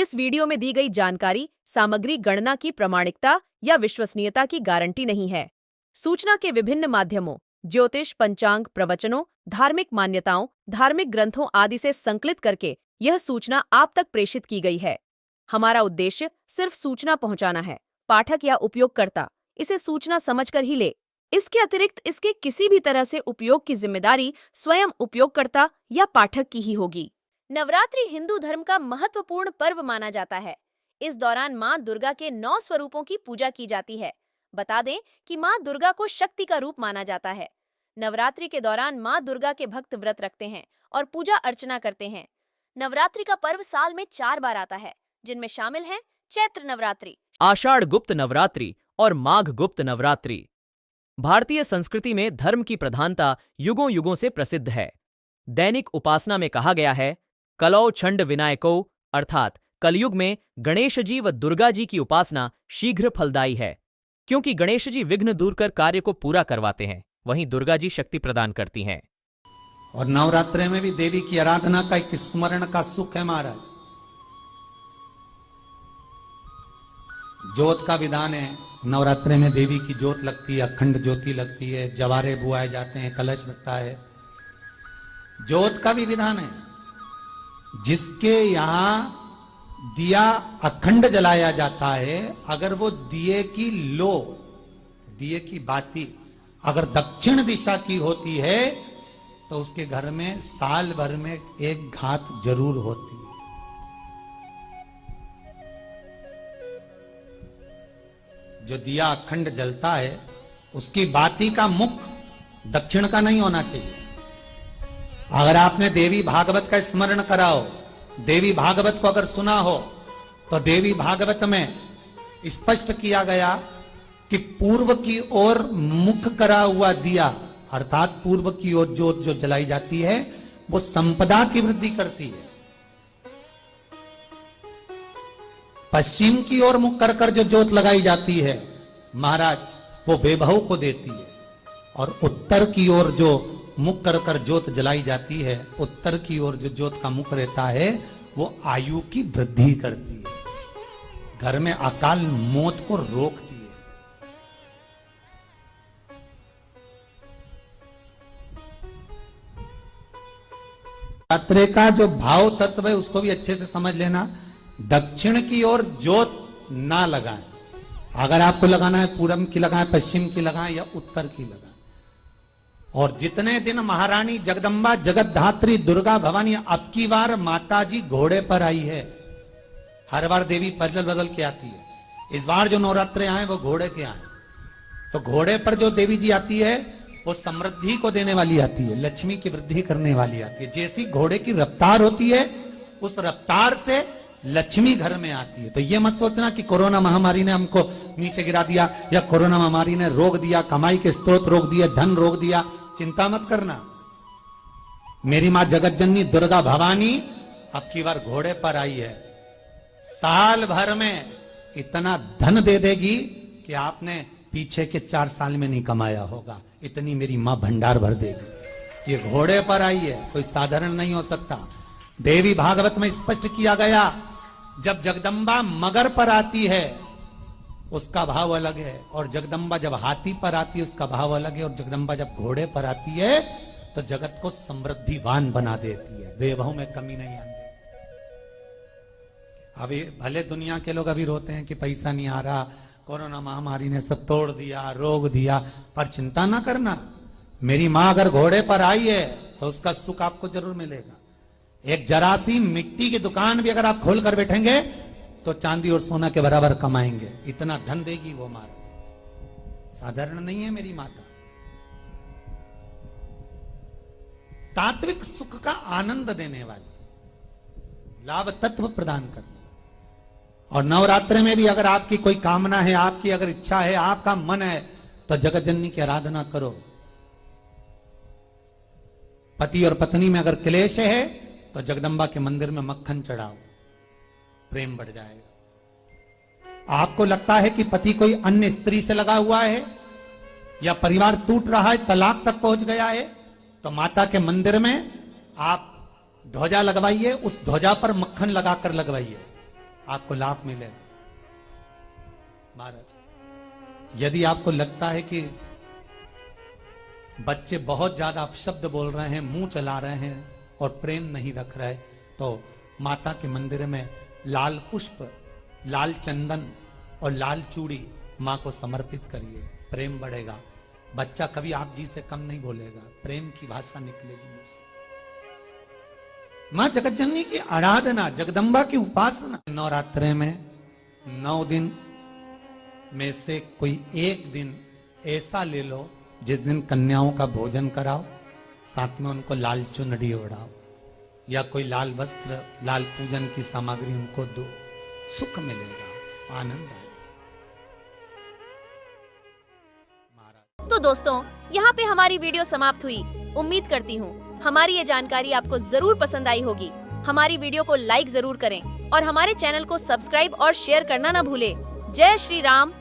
इस वीडियो में दी गई जानकारी सामग्री गणना की प्रामाणिकता या विश्वसनीयता की गारंटी नहीं है। सूचना के विभिन्न माध्यमों, ज्योतिष, पंचांग, प्रवचनों, धार्मिक मान्यताओं, धार्मिक ग्रंथों आदि से संकलित करके यह सूचना आप तक प्रेषित की गई है। हमारा उद्देश्य सिर्फ सूचना पहुंचाना है। पाठक या उपयोगकर्ता इसे सूचना समझकर ही ले। इसके अतिरिक्त इसके किसी भी तरह से उपयोग की जिम्मेदारी स्वयं उपयोगकर्ता या पाठक की ही होगी। नवरात्रि हिंदू धर्म का महत्वपूर्ण पर्व माना जाता है। इस दौरान मां दुर्गा के 9 स्वरूपों की पूजा की जाती है। बता दें कि मां दुर्गा को शक्ति का रूप माना जाता है। नवरात्रि के दौरान मां दुर्गा के भक्त व्रत रखते हैं और पूजा अर्चना करते हैं। नवरात्रि का पर्व साल में 4 बार आता है, जिनमें शामिल हैं चैत्र नवरात्रि, आषाढ़ गुप्त नवरात्रि और माघ गुप्त नवरात्रि। भारतीय संस्कृति में धर्म की प्रधानता युगों युगों से प्रसिद्ध है। दैनिक उपासना में कहा गया है, कलौ छंड विनायको, अर्थात कलयुग में गणेश जी व दुर्गा जी की उपासना शीघ्र फलदायी है, क्योंकि गणेश जी विघ्न दूर कर कार्य को पूरा करवाते हैं, वहीं दुर्गा जी शक्ति प्रदान करती हैं। और नवरात्रे में भी देवी की आराधना का एक स्मरण का सुख है महाराज। ज्योत का विधान है, नवरात्रे में देवी की ज्योत लगती है, अखंड ज्योति लगती है, जवारे बुआए जाते हैं, कलश लगता है। ज्योत का भी विधान है। जिसके यहां दिया अखंड जलाया जाता है, अगर वो दिए की लो, दिए की बाती अगर दक्षिण दिशा की होती है तो उसके घर में साल भर में एक घात जरूर होती है। जो दिया अखंड जलता है उसकी बाती का मुख दक्षिण का नहीं होना चाहिए। अगर आपने देवी भागवत का स्मरण कराओ, देवी भागवत को अगर सुना हो, तो देवी भागवत में स्पष्ट किया गया कि पूर्व की ओर मुख करा हुआ दिया, अर्थात पूर्व की ओर ज्योत जो जलाई जाती है वो संपदा की वृद्धि करती है। पश्चिम की ओर मुख कर कर जो ज्योत लगाई जाती है महाराज, वो वैभव को देती है। और उत्तर की ओर जो मुख कर कर ज्योत जलाई जाती है, उत्तर की ओर जो ज्योत का मुख रहता है वो आयु की वृद्धि करती है, घर में अकाल मौत को रोकती है। नवरात्रे का जो भाव तत्व है उसको भी अच्छे से समझ लेना। दक्षिण की ओर ज्योत ना लगाएं। अगर आपको लगाना है पूरब की लगाएं, पश्चिम की लगाएं या उत्तर की लगाएं। और जितने दिन महारानी जगदम्बा जगत धात्री दुर्गा भवानी, अब की बार माता जी घोड़े पर आई है। हर बार देवी बदल बदल के आती है, इस बार जो नवरात्रे आए वो घोड़े के आए। तो घोड़े पर जो देवी जी आती है वो समृद्धि को देने वाली आती है, लक्ष्मी की वृद्धि करने वाली आती है। जैसी घोड़े की रफ्तार होती है उस रफ्तार से लक्ष्मी घर में आती है। तो ये मत सोचना कि कोरोना महामारी ने हमको नीचे गिरा दिया या कोरोना महामारी ने रोक दिया, कमाई के स्रोत रोक दिए, धन रोक दिया। चिंता मत करना। मेरी मां जगत जननी दुर्गा भवानी अब की बार घोड़े पर आई है। साल भर में इतना धन दे देगी कि आपने पीछे के 4 साल में नहीं कमाया होगा, इतनी मेरी मां भंडार भर देगी। ये घोड़े पर आई है, कोई साधारण नहीं हो सकता। देवी भागवत में स्पष्ट किया गया, जब जगदम्बा मगर पर आती है उसका भाव अलग है, और जगदम्बा जब हाथी पर आती है उसका भाव अलग है, और जगदम्बा जब घोड़े पर आती है तो जगत को समृद्धिवान बना देती है, वैभव में कमी नहीं आती। अभी भले दुनिया के लोग अभी रोते हैं कि पैसा नहीं आ रहा, कोरोना महामारी ने सब तोड़ दिया, रोक दिया, पर चिंता ना करना। मेरी मां अगर घोड़े पर आई है तो उसका सुख आपको जरूर मिलेगा। एक जरा सी मिट्टी की दुकान भी अगर आप खोल कर बैठेंगे तो चांदी और सोना के बराबर कमाएंगे, इतना धन देगी वो महाराज। साधारण नहीं है मेरी माता। तात्विक सुख का आनंद देने वाली, लाभ तत्व प्रदान करने। और नवरात्रे में भी अगर आपकी कोई कामना है, आपकी अगर इच्छा है, आपका मन है, तो जगत जननी की आराधना करो। पति और पत्नी में अगर क्लेश है तो जगदम्बा के मंदिर में मक्खन चढ़ाओ, प्रेम बढ़ जाएगा। आपको लगता है कि पति कोई अन्य स्त्री से लगा हुआ है या परिवार टूट रहा है, तलाक तक पहुंच गया है, तो माता के मंदिर में आप ध्वजा लगवाइए, उस ध्वजा पर मक्खन लगाकर लगवाइए। आपको लाभ मिलेगा। महाराज, यदि आपको लगता है कि बच्चे बहुत ज्यादा अपशब्द बोल रहे हैं, मुंह चला रहे हैं और प्रेम नहीं रख रहे, तो माता के मंदिर में लाल पुष्प, लाल चंदन और लाल चूड़ी मां को समर्पित करिए, प्रेम बढ़ेगा। बच्चा कभी आप जी से कम नहीं बोलेगा, प्रेम की भाषा निकलेगी मुंह से। मां जगतजननी की आराधना, जगदम्बा की उपासना। नवरात्रे में 9 दिन में से कोई एक दिन ऐसा ले लो जिस दिन कन्याओं का भोजन कराओ, साथ में उनको लाल चुनरी ओढ़ाओ या कोई लाल वस्त्र, लाल पूजन की सामग्री उनको दो, सुख मिलेगा, आनंद आएगा। तो दोस्तों, यहाँ पे हमारी वीडियो समाप्त हुई। उम्मीद करती हूँ हमारी ये जानकारी आपको जरूर पसंद आई होगी। हमारी वीडियो को लाइक जरूर करें और हमारे चैनल को सब्सक्राइब और शेयर करना ना भूलें। जय श्री राम,